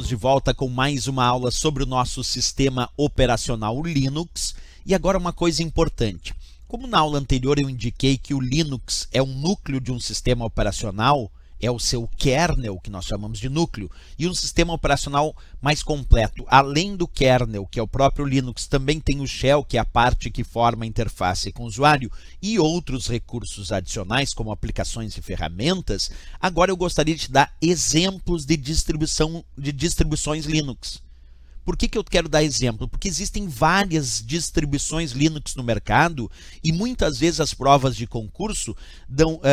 Estamos de volta com mais uma aula sobre o nosso sistema operacional Linux. E agora uma coisa importante. Como na aula anterior eu indiquei que o Linux é um núcleo de um sistema operacional, é o seu kernel, que nós chamamos de núcleo, e um sistema operacional mais completo. Além do kernel, que é o próprio Linux, também tem o shell, que é a parte que forma a interface com o usuário, e outros recursos adicionais, como aplicações e ferramentas. Agora eu gostaria de te dar exemplos de distribuições Linux. Por que eu quero dar exemplo? Porque existem várias distribuições Linux no mercado e muitas vezes as provas de concurso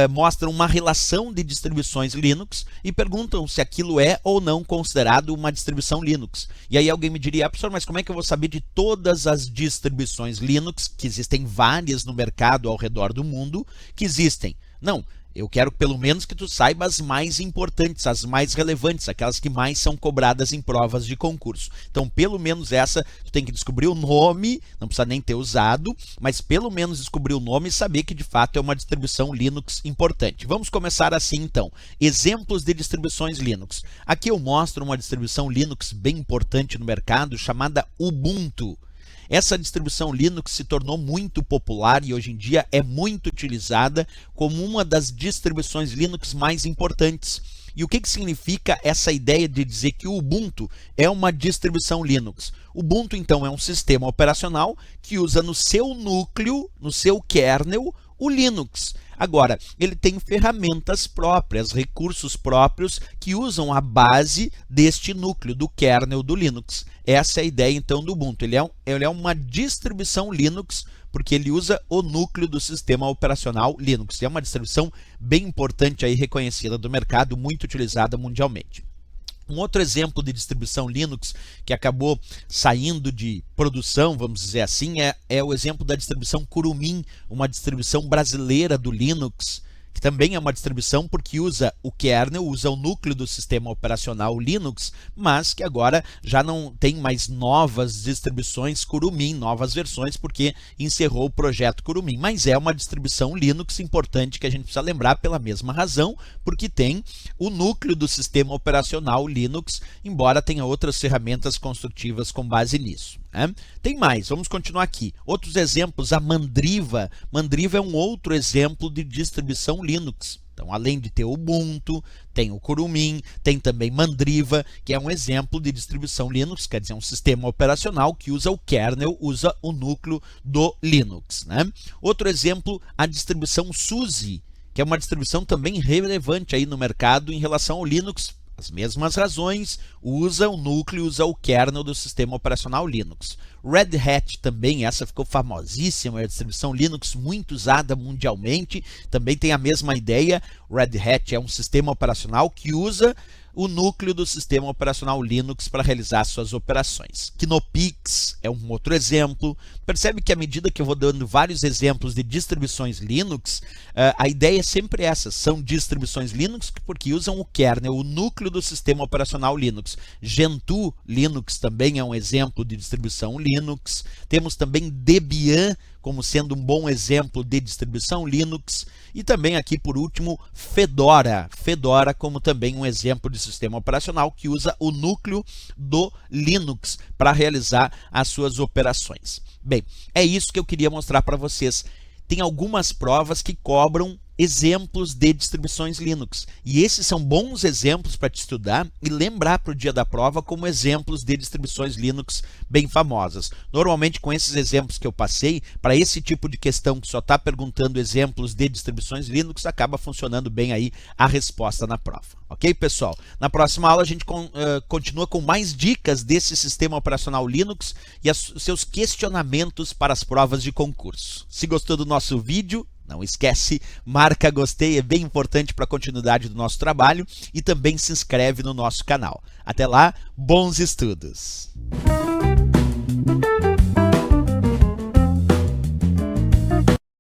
mostram uma relação de distribuições Linux e perguntam se aquilo é ou não considerado uma distribuição Linux. E aí alguém me diria, professor, mas como é que eu vou saber de todas as distribuições Linux, que existem várias no mercado ao redor do mundo, que existem? Não. Eu quero pelo menos que tu saiba as mais importantes, as mais relevantes, aquelas que mais são cobradas em provas de concurso. Então, pelo menos essa, tu tem que descobrir o nome, não precisa nem ter usado, mas pelo menos descobrir o nome e saber que de fato é uma distribuição Linux importante. Vamos começar assim então. Exemplos de distribuições Linux. Aqui eu mostro uma distribuição Linux bem importante no mercado chamada Ubuntu. Essa distribuição Linux se tornou muito popular e hoje em dia é muito utilizada como uma das distribuições Linux mais importantes. E o que significa essa ideia de dizer que o Ubuntu é uma distribuição Linux? Ubuntu, então, é um sistema operacional que usa no seu núcleo, no seu kernel, o Linux. Agora, ele tem ferramentas próprias, recursos próprios que usam a base deste núcleo, do kernel do Linux. Essa é a ideia, então, do Ubuntu. Ele é uma distribuição Linux porque ele usa o núcleo do sistema operacional Linux. É uma distribuição bem importante, aí, reconhecida do mercado, muito utilizada mundialmente. Um outro exemplo de distribuição Linux que acabou saindo de produção, vamos dizer assim, é o exemplo da distribuição Kurumin, uma distribuição brasileira do Linux, que também é uma distribuição porque usa o kernel, usa o núcleo do sistema operacional Linux, mas que agora já não tem mais novas distribuições Kurumin, novas versões, porque encerrou o projeto Kurumin. Mas é uma distribuição Linux importante que a gente precisa lembrar pela mesma razão, porque tem o núcleo do sistema operacional Linux, embora tenha outras ferramentas construtivas com base nisso. Tem mais, vamos continuar aqui. Outros exemplos, a Mandriva. Mandriva é um outro exemplo de distribuição Linux. Então, além de ter o Ubuntu, tem o Kurumin, tem também Mandriva, que é um exemplo de distribuição Linux, quer dizer, um sistema operacional que usa o kernel, usa o núcleo do Linux. Outro exemplo, a distribuição SUSE, que é uma distribuição também relevante aí no mercado em relação ao Linux. As mesmas razões, usa o núcleo, usa o kernel do sistema operacional Linux. Red Hat também, essa ficou famosíssima, é a distribuição Linux muito usada mundialmente, também tem a mesma ideia. Red Hat é um sistema operacional que usa o núcleo do sistema operacional Linux para realizar suas operações. Kinopix é um outro exemplo. Percebe que à medida que eu vou dando vários exemplos de distribuições Linux, a ideia é sempre essa, são distribuições Linux porque usam o kernel, o núcleo do sistema operacional Linux. Gentoo Linux também é um exemplo de distribuição Linux. Temos também Debian como sendo um bom exemplo de distribuição Linux. E também aqui, por último, Fedora. Fedora como também um exemplo de sistema operacional que usa o núcleo do Linux para realizar as suas operações. Bem, é isso que eu queria mostrar para vocês. Tem algumas provas que cobram exemplos de distribuições Linux. E esses são bons exemplos para te estudar e lembrar para o dia da prova como exemplos de distribuições Linux bem famosas. Normalmente, com esses exemplos que eu passei, para esse tipo de questão que só está perguntando exemplos de distribuições Linux, acaba funcionando bem aí a resposta na prova. Ok, pessoal? Na próxima aula a gente continua com mais dicas desse sistema operacional Linux e os seus questionamentos para as provas de concurso. Se gostou do nosso vídeo, não esquece, marca gostei, é bem importante para a continuidade do nosso trabalho e também se inscreve no nosso canal. Até lá, bons estudos!